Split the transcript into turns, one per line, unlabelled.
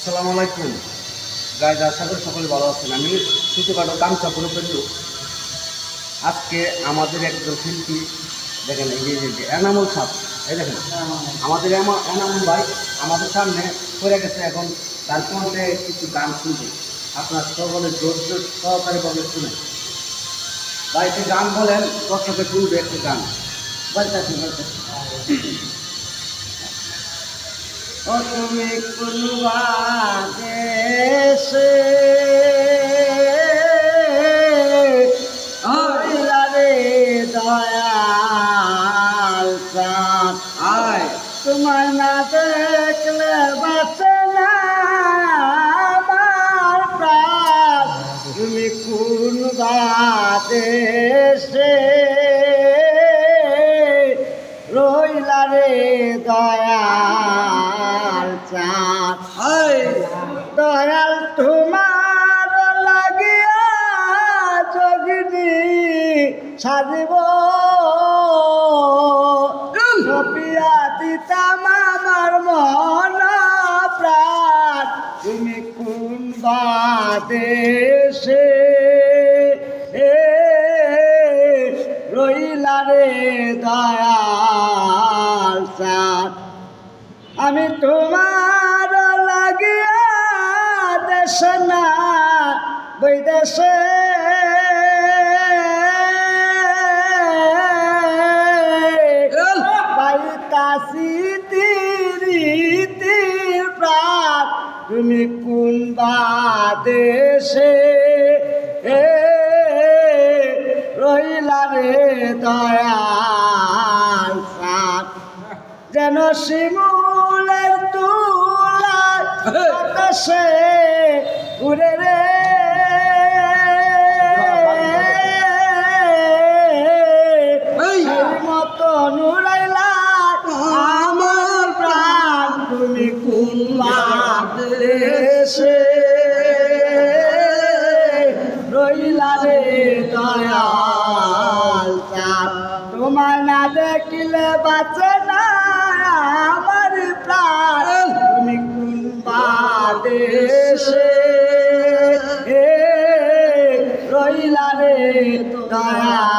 আসসালামু আলাইকুম গাইজ, আশা করি সকলে ভালো আছেন। আমি ছোটোখাটো গামছা পুরো পেটু। আজকে আমাদের একজন শিল্পী দেখেন, এই যে এনামুল সাপ, এই দেখেন আমাদের এনামুল ভাই আমাদের সামনে পড়ে গেছে। এখন তার কণ্ঠে কিছু গান শুনবে, আপনার সকলে জোর জোর সহকারীভাবে শুনে ভাই একটি গান বলেন, দর্শকে শুনবে একটি গান বলতেছি। ও তুমি কোন দেশে রে দয়াল চাঁদ, আয় তোমার না দেখলে বাঁচে না আমার প্রাণ। তুমি কোন দেশে রইলা রে দয়াল চাঁদ, দয়াল তোমার লাগিয়া যোগিনী সাজিব সপিয়া দিতাম আমার মন প্রাণ। তুমি কোন দেশে রইলা রে দয়াল চাঁদ, আমি তোমার লাগিয়া দেশ না বৈদেশে পাইতাছি তিরিতির প্রাণ। তুমি কোন দেশে রইলা রে দয়াল চাঁদ, যেন শিমুলের তুলায় বাতাসে উড়ে রে মতো নুরাইলা আমার প্রাণ। তুমি কোন দেশে রইলা রে দয়াল চাঁদ, তোমার না দেখিলে বাঁচে না আমার প্রাণ। তুমি কোন দেশে রইলা রে দয়াল